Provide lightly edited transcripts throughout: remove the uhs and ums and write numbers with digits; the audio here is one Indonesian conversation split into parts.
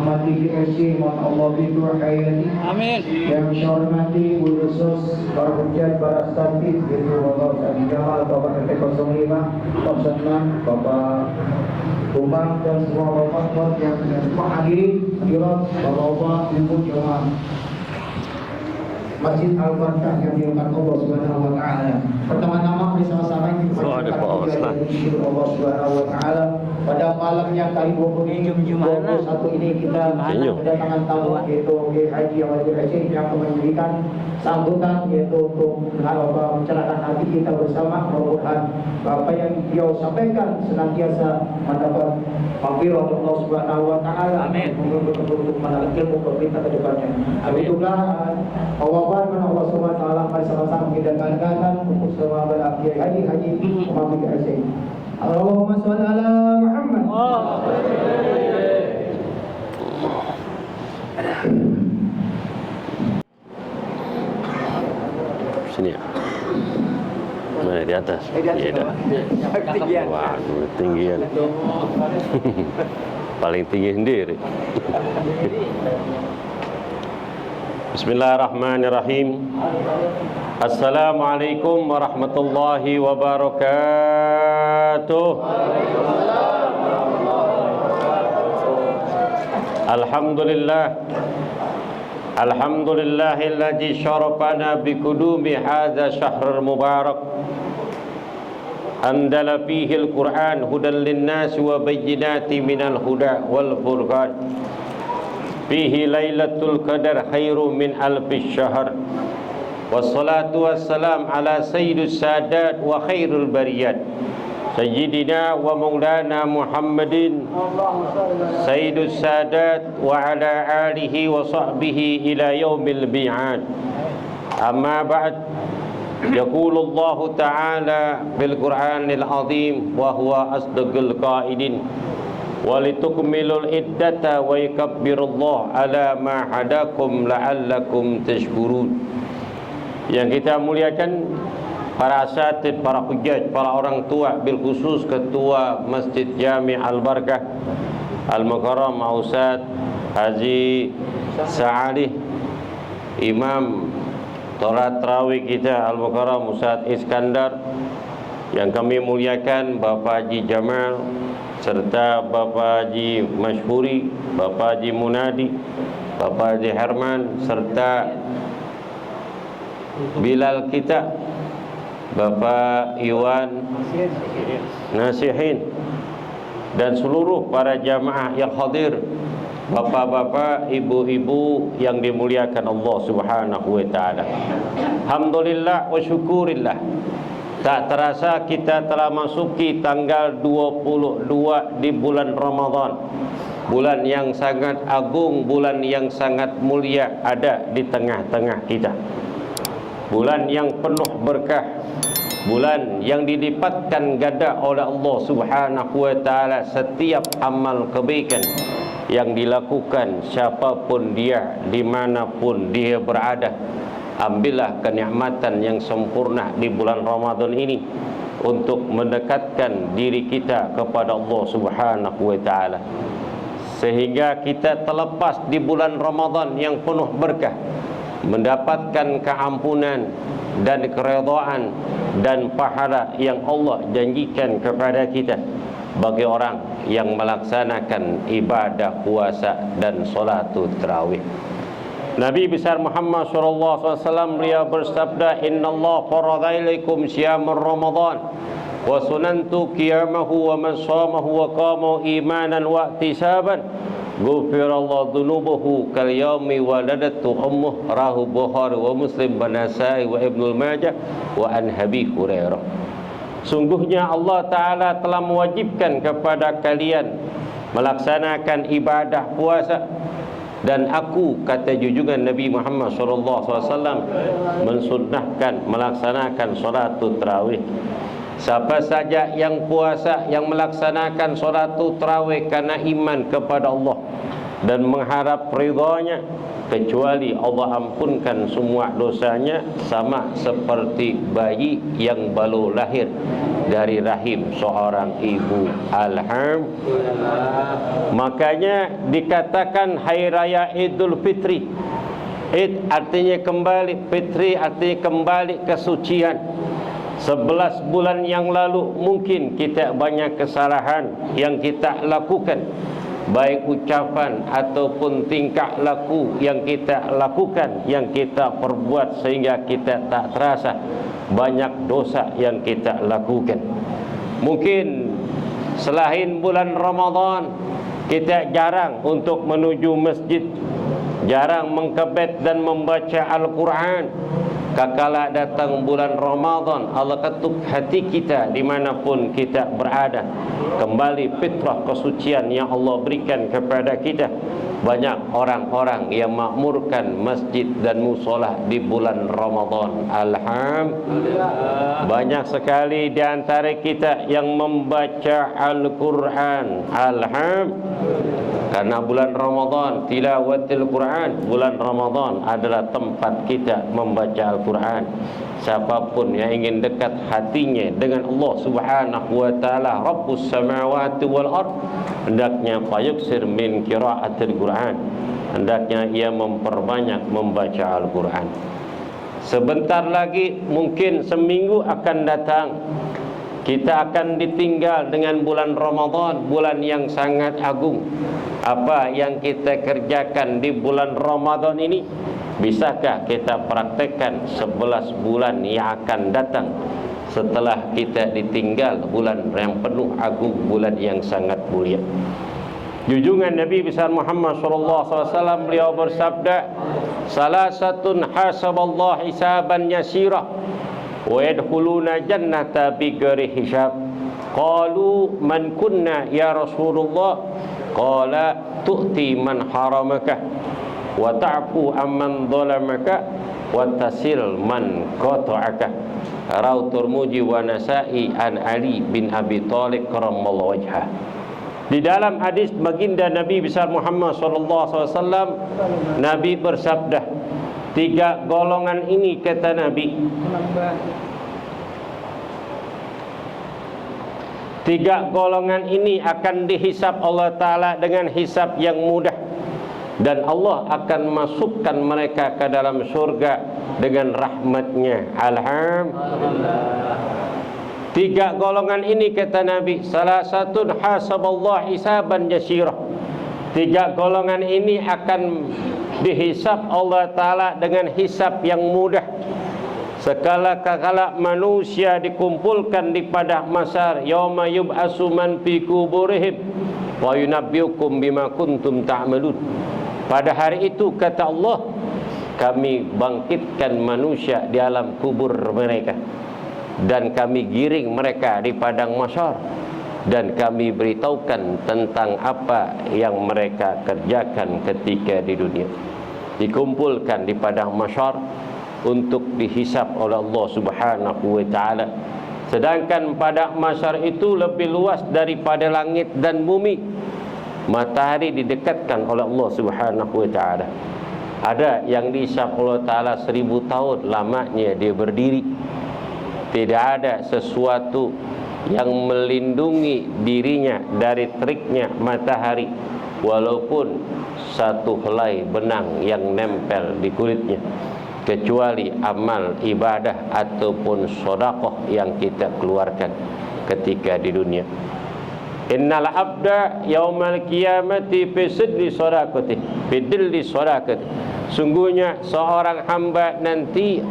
Ahmad Dikasi Muhammad Allah Bidu Hayati. Amin. Yang saya hormati Bu Khusus para hujat, para statif, yaitu Bapak Sadi Jamal, Bapak RT 05, Pak Senang, Bapak Umar, dan semua bapak yang menghadiri hadirat Bapak-bapak Ibu Jemaah Masjid Al-Barkah yang dilakukan Allah Subhanahu wa taala. Pertama-tama mari sama-sama kita panjatkan puji Allah Subhanahu wa taala pada malam yang kali 21 ini kita kedatangan tamu yaitu Haji Wajib Haji yang memberikan sambutan yaitu untuk mencerahkan hati kita bersama. Mudah-mudahan apa yang beliau sampaikan senantiasa mendapat maghfirah Allah Subhanahu wa taala. Amin. Untuk mendapat ilmu kita ke depannya. Amin. Allah Subhanahu wa taala mari sama-sama kita katakan untuk semua Kiai Haji Muhammad Haji. Allahumma shalli ala Muhammad. Sini ya. Mana di atas? Iya dah. Wah, ketinggian. Paling tinggi sendiri. Bismillahirrahmanirrahim. Assalamualaikum warahmatullahi wabarakatuh. Alhamdulillah. Alhamdulillahilladzi syarafana biqudumi hadza syahrul mubarak. Andala fihi al-Qur'an hudan lin-nas wa bayyinatin minal huda wal furqan. Fihi lailatul qadar khairu min alfi syahr. Wassalatu wassalam ala sayyidus sadat wa khairul bariyat Sayyidina wa maulana Muhammadin sayyidus sadat wa ala alihi wa sahbihi ila yaumil bi'ad. Amma ba'd. Yaqulu Allah Ta'ala bil Qur'anil azim wa huwa asdaqul qaidin. Walitukmilul iddata wa yakabbirullah ala ma hadakum la'allakum tashkurun. Yang kita muliakan para asatid, para hujjaj, para orang tua, bil khusus ketua Masjid Jami' Al-Barkah Al-Mukarram Ustaz Haji Sa'alih, Imam Sholat Tarawih kita Al-Mukarram Ustaz Iskandar, yang kami muliakan Bapak Haji Jamal serta Bapak Haji Mashhuri, Bapak Haji Munadi, Bapak Haji Herman, serta Bilal kita, Bapak Iwan Nasihin, dan seluruh para jamaah yang hadir, bapak-bapak, ibu-ibu yang dimuliakan Allah Subhanahu wa taala. Alhamdulillah wa syukurillah. Tak terasa kita telah masuki tanggal 22 di bulan Ramadan. Bulan yang sangat agung, bulan yang sangat mulia ada di tengah-tengah kita. Bulan yang penuh berkah, bulan yang dilipatkan ganda oleh Allah Subhanahu wa taala setiap amal kebaikan yang dilakukan siapapun dia, dimanapun dia berada. Ambillah kenikmatan yang sempurna di bulan Ramadan ini untuk mendekatkan diri kita kepada Allah Subhanahu wa taala, sehingga kita terlepas di bulan Ramadan yang penuh berkah, mendapatkan keampunan dan keredaan dan pahala yang Allah janjikan kepada kita bagi orang yang melaksanakan ibadah puasa dan salatul tarawih. Nabi besar Muhammad sallallahu alaihi wasallam beliau bersabda, "Innallaha farada ilaikum siyamar Ramadan wa sunantu qiyamahu wa man shamahu wa qama imanan wa ihtisaban ghufirallahu dzunubahu kal yaumi waladatu ummuh." Rahu Bukhari wa Muslim wa Nasa'i wa Ibnu Majah wa an Abi Hurairah. Sungguhnya Allah Ta'ala telah mewajibkan kepada kalian melaksanakan ibadah puasa, dan aku, kata junjungan Nabi Muhammad SAW, mensunnahkan melaksanakan solatul tarawih. Siapa saja yang puasa, yang melaksanakan solatul tarawih karena iman kepada Allah dan mengharap ridhanya, kecuali Allah ampunkan semua dosanya sama seperti bayi yang baru lahir dari rahim seorang ibu. Alhamdulillah. Makanya dikatakan Hari Raya Idul Fitri. Id artinya kembali, Fitri artinya kembali kesucian. 11 bulan yang lalu mungkin kita banyak kesalahan yang kita lakukan, baik ucapan ataupun tingkah laku yang kita lakukan, yang kita perbuat sehingga kita tak terasa banyak dosa yang kita lakukan. Mungkin selain bulan Ramadan kita jarang untuk menuju masjid, jarang mengkebet dan membaca Al-Quran. Kakala datang bulan Ramadan, Allah ketuk hati kita dimanapun kita berada. Kembali fitrah kesucian yang Allah berikan kepada kita. Banyak orang-orang yang makmurkan masjid dan musola di bulan Ramadan. Alhamdulillah. Banyak sekali di antara kita yang membaca Al-Quran. Alhamdulillah. Karena bulan Ramadan, tilawatil Quran, bulan Ramadan adalah tempat kita membaca Al-Quran. Siapapun yang ingin dekat hatinya dengan Allah Subhanahu wa taala, Rabbus samawati wal ard, hendaknya fayuksir min qiraatil Quran. Hendaknya ia memperbanyak membaca Al-Quran. Sebentar lagi, mungkin seminggu akan datang, kita akan ditinggal dengan bulan Ramadan, bulan yang sangat agung. Apa yang kita kerjakan di bulan Ramadan ini, bisakah kita praktekkan 11 bulan yang akan datang setelah kita ditinggal bulan yang penuh agung, bulan yang sangat mulia? Junjungan Nabi besar Muhammad sallallahu alaihi wasallam, beliau bersabda, salasatun hasaballahu hisaban yasira wa yadkhuluna jannata bighairi hisab. Qalu man kunna ya Rasulullah? Qala tu'ti man haramaka wa ta'fu amman dhalamaka wa tasil man qata'aka. Rawahu Tirmidzi wa Nasa'i an Ali bin Abi Thalib karramallahu wajhah. Di dalam hadis baginda Nabi besar Muhammad sallallahu alaihi wasallam, Nabi bersabda, 3 golongan ini, kata Nabi, 3 golongan ini akan dihisab Allah Ta'ala dengan hisab yang mudah, dan Allah akan masukkan mereka ke dalam surga dengan rahmatnya. Alhamdulillah. 3 golongan ini, kata Nabi, salah satu hasaballah hisaban yasirah. 3 golongan ini akan dihisab Allah Ta'ala dengan hisab yang mudah. Sekala manusia dikumpulkan di padang mahsyar, yauma yub'atsu man fi kuburihim wa yunabbiukum bima kuntum ta'malun. Pada hari itu, kata Allah, kami bangkitkan manusia di alam kubur mereka, dan kami giring mereka di padang mahsyar, dan kami beritahukan tentang apa yang mereka kerjakan ketika di dunia. Dikumpulkan di padang mahsyar untuk dihisab oleh Allah Subhanahu wa taala. Sedangkan padang mahsyar itu lebih luas daripada langit dan bumi. Matahari didekatkan oleh Allah Subhanahu wa taala. Ada yang dihisab Allah Taala 1000 tahun lamanya dia berdiri. Tidak ada sesuatu yang melindungi dirinya dari teriknya matahari, walaupun satu helai benang yang nempel di kulitnya, kecuali amal ibadah ataupun sedekah yang kita keluarkan ketika di dunia. Innal abda yaumal qiyamati fi siddi sadaqati fi dilli sadaqati. Sungguhnya seorang hamba nanti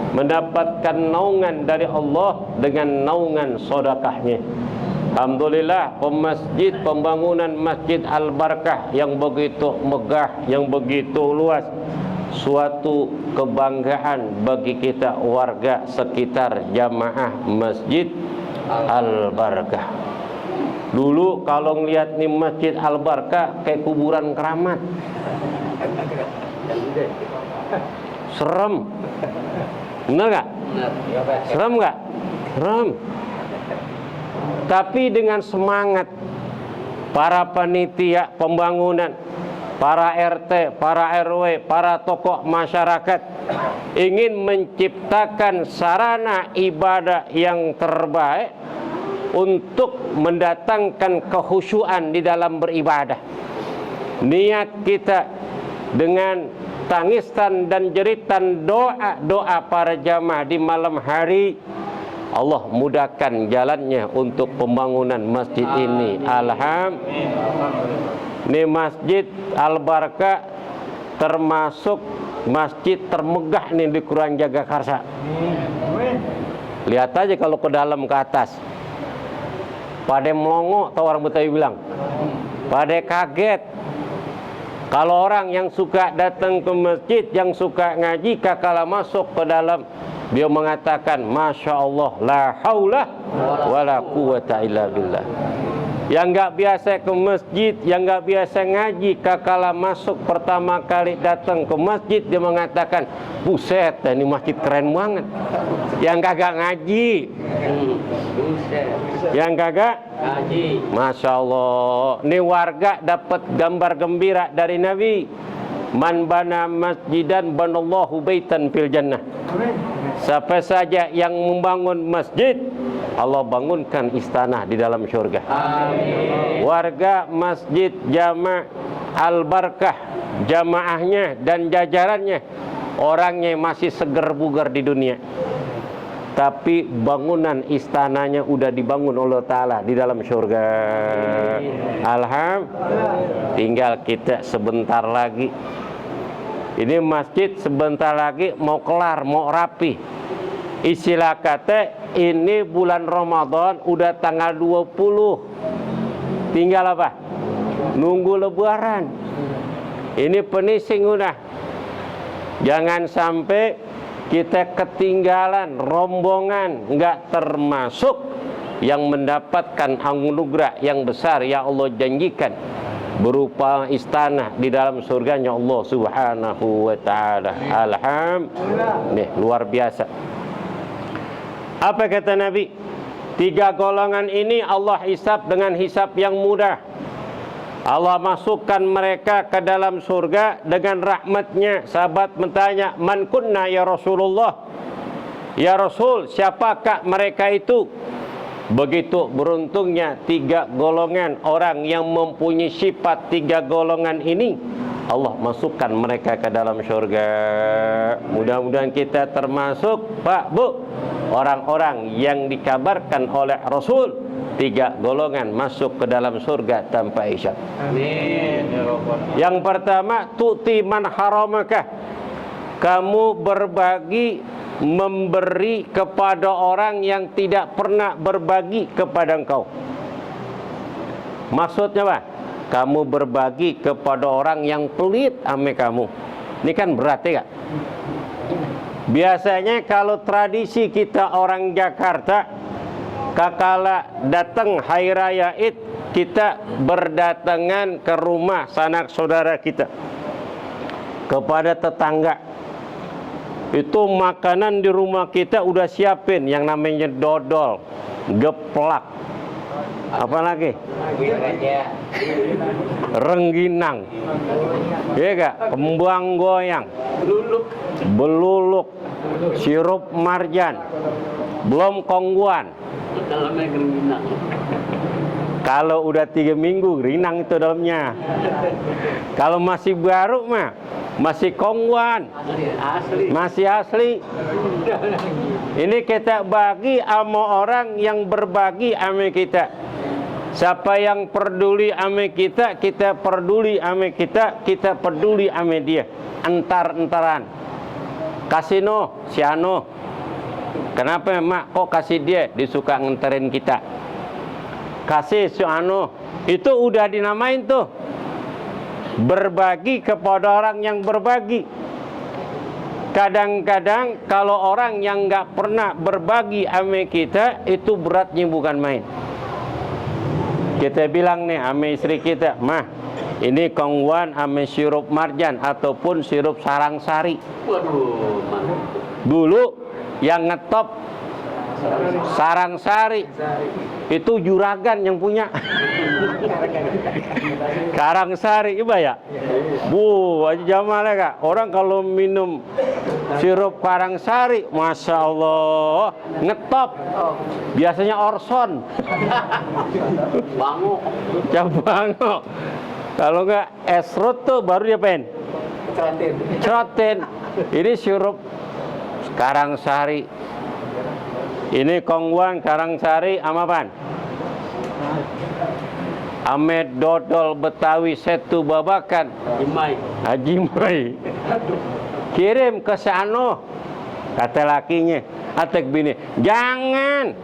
mendapatkan naungan dari Allah dengan naungan sedekahnya. Alhamdulillah, pembangunan Masjid Al-Barakah yang begitu megah, yang begitu luas, suatu kebanggaan bagi kita warga sekitar jamaah Masjid Al-Barakah. Dulu kalau ngelihat nih Masjid Al-Barakah kayak kuburan keramat. Serem. Benar gak? Serem gak? Serem. Tapi dengan semangat para panitia pembangunan, para RT, para RW, para tokoh masyarakat ingin menciptakan sarana ibadah yang terbaik untuk mendatangkan kekhusyuan di dalam beribadah. Niat kita dengan tangisan dan jeritan doa para jamaah di malam hari, Allah mudahkan jalannya untuk pembangunan masjid ini. Alhamdulillah. Ini Masjid Al-Barakah termasuk masjid termegah nih di Kelurahan Jagakarsa. Lihat aja kalau ke dalam ke atas. Pada melongo, tahu orang Betawi bilang. Pada kaget. Kalau orang yang suka datang ke masjid, yang suka ngaji, kakala masuk ke dalam, dia mengatakan, Masya Allah, la haula wa la quwata illa billah. Yang nggak biasa ke masjid, yang nggak biasa ngaji, kakala masuk pertama kali datang ke masjid, dia mengatakan, buset, ini masjid keren banget. Yang kagak ngaji, yang kagak ngaji, Masya Allah. Ini warga dapat gambar gembira dari Nabi. Man bana masjidan banallahu baitan fil jannah. Siapa saja yang membangun masjid, Allah bangunkan istana di dalam surga. Amin. Warga Masjid Jama' Al-Barakah, jamaahnya dan jajarannya, orangnya masih seger bugar di dunia. Tapi bangunan istananya udah dibangun oleh Ta'ala di dalam surga. Alhamdulillah. Tinggal kita sebentar lagi. Ini masjid sebentar lagi mau kelar, mau rapi. Istilah kata, ini bulan Ramadan udah tanggal 20. Tinggal apa? Nunggu lebaran. Ini finishing udah. Jangan sampai kita ketinggalan rombongan, nggak termasuk yang mendapatkan anugerah yang besar yang Allah janjikan berupa istana di dalam surganya Allah Subhanahu wa ta'ala. Alhamdulillah. Nih, luar biasa. Apa kata Nabi? 3 golongan ini Allah hisab dengan hisab yang mudah. Allah masukkan mereka ke dalam surga dengan rahmatnya. Sahabat bertanya, man kunna ya Rasulullah? Ya Rasul, siapakah mereka itu? Begitu beruntungnya 3 golongan orang yang mempunyai sifat 3 golongan ini, Allah masukkan mereka ke dalam surga. Mudah-mudahan kita termasuk, Pak, Bu, orang-orang yang dikabarkan oleh Rasul 3 golongan masuk ke dalam surga tanpa hisab. Amin. Yang pertama, tu'ti man haramaka. Kamu berbagi, memberi kepada orang yang tidak pernah berbagi kepada engkau. Maksudnya apa? Kamu berbagi kepada orang yang pelit sama kamu. Ini kan berat ya, Kak? Biasanya kalau tradisi kita orang Jakarta, kakala datang hari raya Id, kita berdatangan ke rumah sanak saudara kita, kepada tetangga. Itu makanan di rumah kita udah siapin yang namanya dodol, geplak, apa lagi? Rengginang, ya Kak, kembang goyang, beluluk, sirup marjan, belum kongguan. Kalau udah 3 minggu, rinang itu dalamnya. Kalau masih baru mah masih kongguan, masih asli. Ini kita bagi sama orang yang berbagi sama kita. Siapa yang peduli sama kita, kita peduli sama kita, kita peduli sama dia. Entar-entaran. Kasino, si Ano. Kenapa mak kok kasih dia? Dia suka nganterin kita. Kasih si Ano. Itu udah dinamain tuh berbagi kepada orang yang berbagi. Kadang-kadang kalau orang yang nggak pernah berbagi sama kita, itu beratnya bukan main. Kita bilang nih sama istri kita, mah, ini kongguan sama sirup marjan ataupun sirup sarang sari. Waduh, dulu yang ngetop Sarangsari. Itu juragan yang punya. Karangsari, iba ya? Bu, Haji Jamal ya Kak. Orang kalau minum sirup Karangsari, Masya Allah, ngetop. Biasanya Orson. Bango. Cabango. Kalau enggak esrut tuh baru dia pen. Cerotin. Ini sirup Karangsari. Ini Kongwan Karangsari sama apaan? Ame dodol Betawi setu babakan. Haji Mai. Kirim ke sana. Kata lakinya, atek bini, jangan.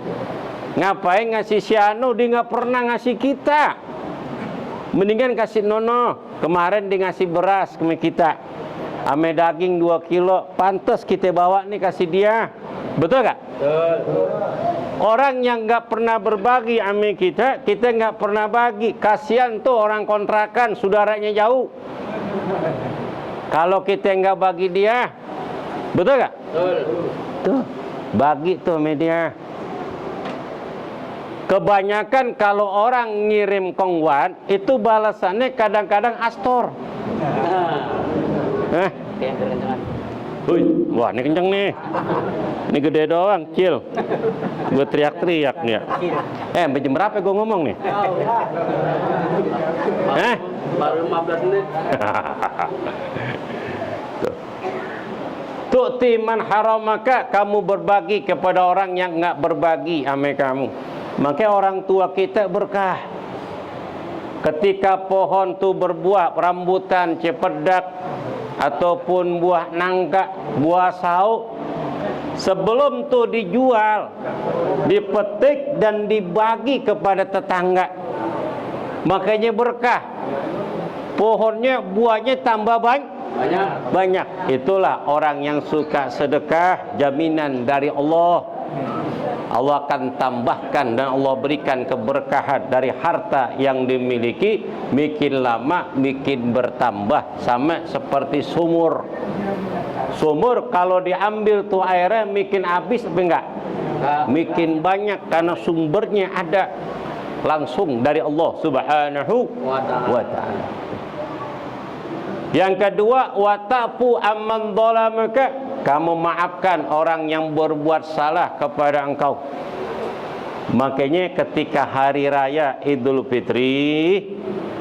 Ngapain ngasih si Anu, dia nggak pernah ngasih kita. Mendingan kasih Nono. Kemarin dia ngasih beras ke kita. Ame daging 2 kilo, pantas kita bawa nih kasih dia. Betul gak? Betul. Orang yang nggak pernah berbagi ame kita nggak pernah bagi. Kasihan tuh orang kontrakan, saudaranya jauh. Kalau kita nggak bagi dia, betul gak? Betul. Tuh, bagi tuh media. Kebanyakan kalau orang ngirim kongwan itu balasannya kadang-kadang astor. Wah, ini kenceng nih. Ini gede doang, kecil. Gue teriak-teriak nih. Jam berapa gue ngomong nih? Baru 15 menit. Tu'ti man haramaka, kamu berbagi kepada orang yang nggak berbagi ame kamu. Makanya orang tua kita berkah. Ketika pohon tuh berbuah, rambutan, cepedak, ataupun buah nangka, buah sauk, sebelum tuh dijual, dipetik dan dibagi kepada tetangga, makanya berkah. Pohonnya, buahnya tambah banyak. Itulah orang yang suka sedekah, jaminan dari Allah. Allah akan tambahkan dan Allah berikan keberkahan dari harta yang dimiliki, makin lama makin bertambah, sama seperti sumur. Sumur kalau diambil tuh airnya makin habis apa enggak? Makin banyak karena sumbernya ada langsung dari Allah Subhanahu wa ta'ala. Yang kedua, watafu amman dhalamaka, kamu maafkan orang yang berbuat salah kepada engkau. Makanya ketika hari raya Idul Fitri,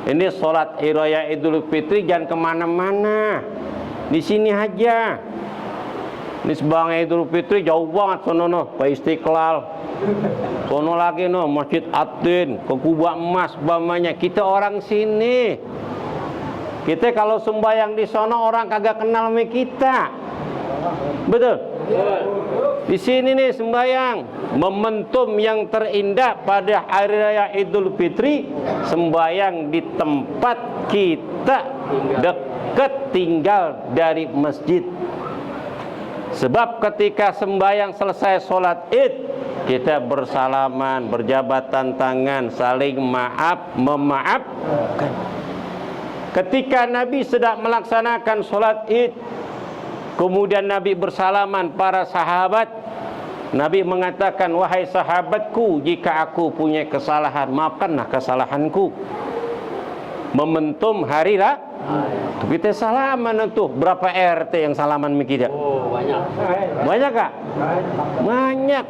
ini sholat raya Idul Fitri jangan kemana-mana, di sini aja. Ini sebang Idul Fitri jauh banget sono no, Pak Istiqlal. Sono lagi no, Masjid Atin, ke Kubah Emas bamanya. Kita orang sini. Kita kalau sembahyang di sono orang kagak kenal sama kita. Betul? Di sini nih sembahyang, momentum yang terindah pada hari raya Idul Fitri, sembahyang di tempat kita dekat tinggal dari masjid. Sebab ketika sembahyang selesai sholat Id, kita bersalaman, berjabatan tangan, saling maaf, memaafkan. Ketika Nabi sedang melaksanakan sholat Id, kemudian Nabi bersalaman para sahabat, Nabi mengatakan, wahai sahabatku, jika aku punya kesalahan, maafkanlah kesalahanku. Momentum hari raya, kita salaman tuh. Berapa RT yang salaman sama kita? Oh, banyak. Banyak kak? Banyak.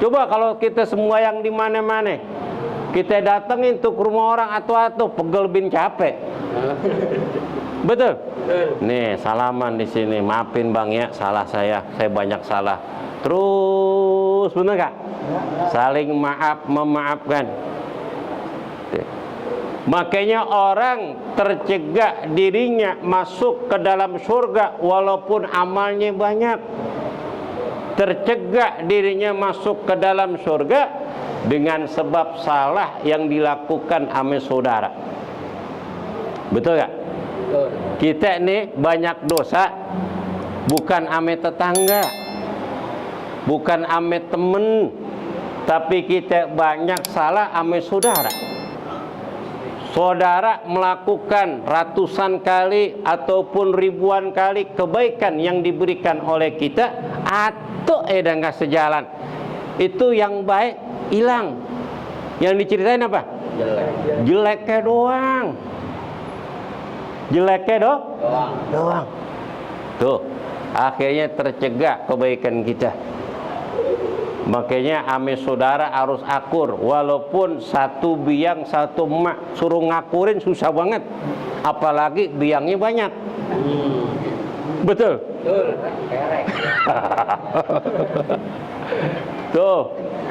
Coba kalau kita semua yang di mana-mana, kita datengin tuh ke rumah orang atau pegel bin capek. Betul? Nih salaman di sini, maafin bang ya, salah saya banyak salah. Terus bener gak? Saling maaf, memaafkan. Makanya orang tercegah dirinya masuk ke dalam surga walaupun amalnya banyak. Tercegah dirinya masuk ke dalam surga dengan sebab salah yang dilakukan sama saudara. Betul gak? Betul. Kita nih banyak dosa bukan ame tetangga, bukan ame temen, tapi kita banyak salah ame saudara. Saudara melakukan ratusan kali ataupun ribuan kali kebaikan yang diberikan oleh kita, atau nggak sejalan. itu yang baik hilang. Yang diceritain apa? Jeleknya doang. Jeleknya doang. Tuh, akhirnya tercegah kebaikan kita. Makanya ame saudara harus akur. Walaupun satu biang satu emak, suruh ngakurin susah banget. Apalagi biangnya banyak. Betul? Tuh,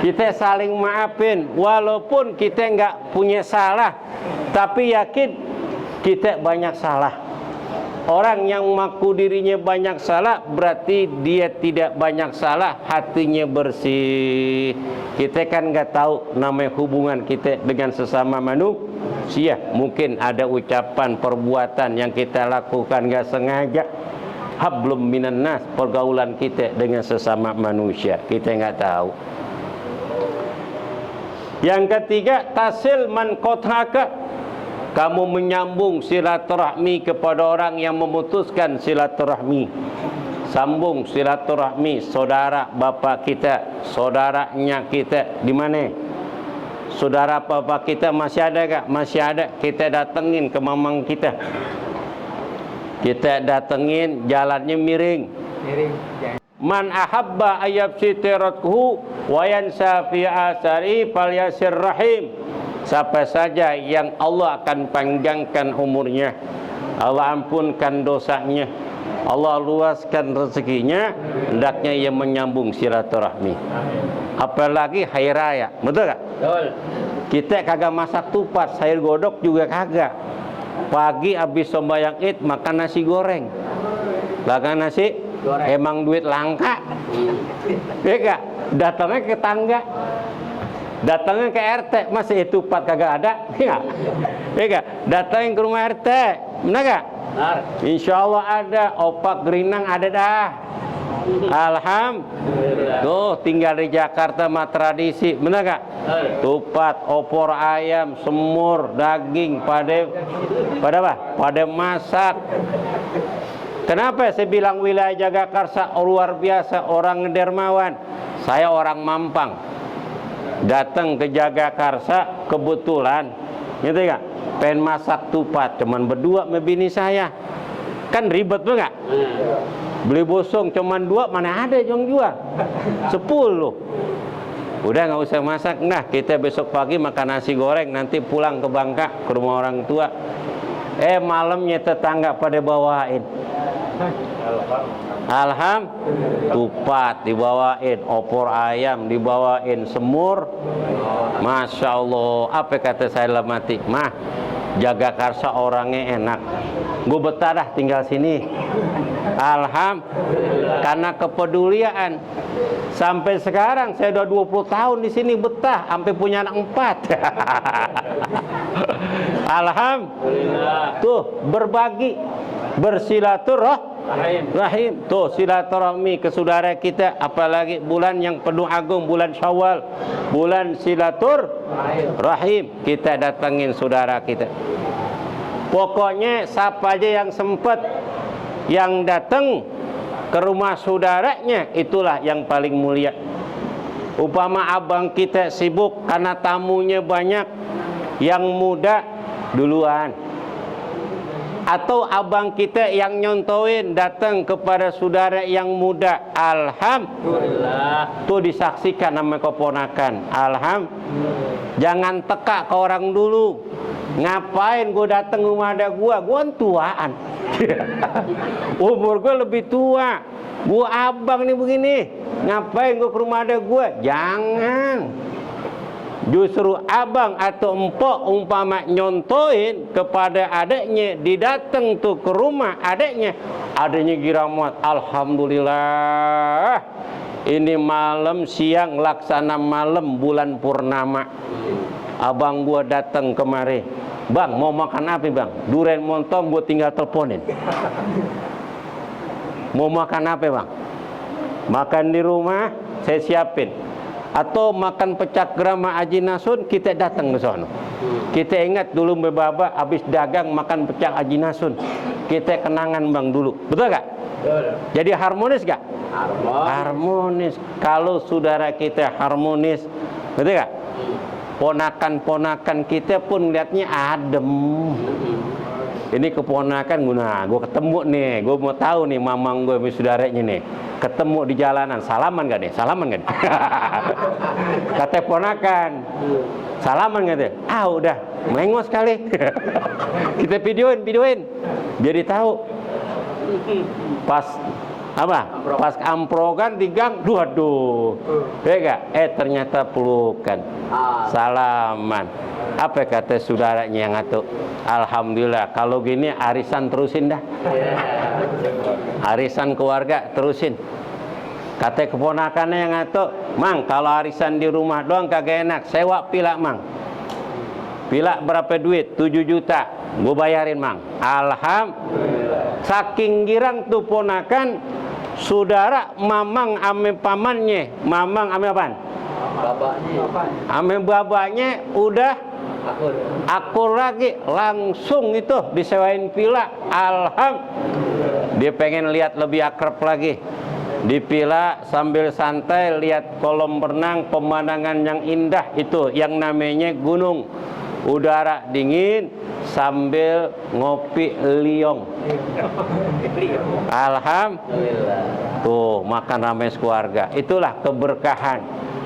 kita saling maafin. Walaupun kita nggak punya salah, tapi yakin kita banyak salah. Orang yang mengaku dirinya banyak salah berarti dia tidak banyak salah, hatinya bersih. Kita kan nggak tahu namanya hubungan kita dengan sesama manusia. Mungkin ada ucapan perbuatan yang kita lakukan nggak sengaja. Hablum minan nas, pergaulan kita dengan sesama manusia, kita nggak tahu. Yang ketiga, tasil man qat'aka, kamu menyambung silaturahmi kepada orang yang memutuskan silaturahmi. Sambung silaturahmi saudara bapak kita, saudaranya kita di mana? Saudara bapak kita masih ada gak? Masih ada, kita datengin ke mamang kita. Kita datengin, jalannya miring. Man ahabba ayyabsitirathu wa yansa fi asari falyasir rahim. Siapa saja yang Allah akan panjangkan umurnya, Allah ampunkan dosanya, Allah luaskan rezekinya, hendaknya ia menyambung silaturahmi. Apalagi hari raya, betul gak? Betul. Kita kagak masak tupat, sayur godok juga kagak. Pagi habis sembahyang Id makan nasi goreng. Makan nasi goreng. Emang duit langka. Ya gak? Datangnya ke tangga. Datangnya ke RT, masih itu tupat kagak ada. Ya gak? Datangnya ke rumah RT. Benar gak? Benar. Insya Allah ada. Opak gerinang ada dah. Alhamdulillah. Tuh tinggal di Jakarta mah tradisi, benar gak? Tupat, opor ayam, semur, daging, pada apa? Pada masak. Kenapa saya bilang wilayah Jagakarsa luar biasa, orang dermawan? Saya orang Mampang, datang ke Jagakarsa kebetulan, gitu gak? Pengen masak tupat, cuman berdua sama bini saya. Kan ribet banget. Beli bosong cuman 2, mana ada yang jual 10. Udah nggak usah masak. Nah, kita besok pagi makan nasi goreng, nanti pulang ke Bangka ke rumah orang tua. Malamnya tetangga pada bawain. Alhamdulillah, tupat dibawain, opor ayam dibawain, semur. Masya Allah. Apa kata saya dalam hati? Mah, Jagakarsa orangnya enak, gue betah dah tinggal sini. Alhamdulillah, karena kepedulian. Sampai sekarang saya udah 20 tahun di sini betah, sampai punya anak 4. Alhamdulillah. Tuh berbagi, bersilaturahim. Tuh silaturahmi ke saudara kita, apalagi bulan yang penuh agung, bulan Syawal, bulan silaturahim. Kita datangin saudara kita. Pokoknya siapa aja yang sempat, yang datang ke rumah saudaranya, itulah yang paling mulia. Upama abang kita sibuk karena tamunya banyak, yang muda duluan. Atau abang kita yang nyontoin datang kepada saudara yang muda, alhamdulillah. Tuh disaksikan sama keponakan, alhamdulillah. Jangan teka ke orang dulu. Ngapain gue datang rumah ada gue tuaan. Umur gue lebih tua, gue abang nih begini, ngapain gue ke rumah ada gue? Jangan. Justru abang atau empok umpama nyontoin kepada adiknya, didateng tuh ke rumah adiknya, adiknya giramat, alhamdulillah, ini malam siang laksana malam bulan purnama, abang gua datang kemari. Bang, mau makan apa bang? Durian montong gua tinggal teleponin. Mau makan apa bang? Makan di rumah saya siapin. Atau makan pecak gerama Haji Nasun, kita datang ke sana. Kita ingat dulu Mbak Baba habis dagang makan pecak Haji Nasun. Kita kenangan bang dulu, betul gak? Jadi harmonis gak? Harmonis. Harmonis. Kalau saudara kita harmonis, betul gak? Ponakan-ponakan kita pun lihatnya adem. Ini keponakan gue ketemu nih, gue mau tahu nih mamang gue, saudaranya nih, ketemu di jalanan, salaman gak nih? Salaman gak nih? Kata ponakan, salaman gak deh? Ah udah, mengos kali. Kita videoin, jadi tahu. Pas apa? Pas amprogan di gang, waduh, ya gak? Ternyata pelukan, salaman. Apa kata saudaranya yang ngatuk? Alhamdulillah, kalau gini arisan terusin dah. Arisan keluarga terusin. Kata keponakannya yang ngatuk, Mang, kalau arisan di rumah doang kagak enak, sewa pilak, Mang. Pilak berapa duit? 7 juta. Gue bayarin, Mang. Alhamdulillah. Saking girang tuh ponakan, saudara mamang ame pamannya, mamang ame apaan? Ame babanya udah akur lagi, langsung itu disewain villa. Alhamdulillah. Dia pengen lihat lebih akrab lagi. Di villa sambil santai lihat kolam renang, pemandangan yang indah itu yang namanya gunung. Udara dingin sambil ngopi liong. Alhamdulillah. Tuh makan ramai keluarga. Itulah keberkahan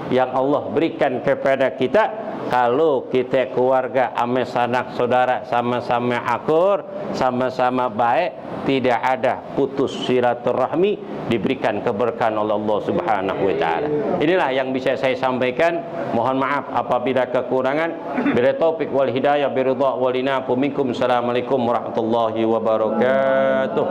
yang Allah berikan kepada kita kalau kita keluarga ame sanak saudara sama-sama akur, sama-sama baik, tidak ada putus silaturahmi, diberikan keberkahan oleh Allah Subhanahu wa taala. Inilah yang bisa saya sampaikan. Mohon maaf apabila kekurangan. Bila taufik wal hidayah biridha wal inafu minkum. Assalamualaikum warahmatullahi wabarakatuh.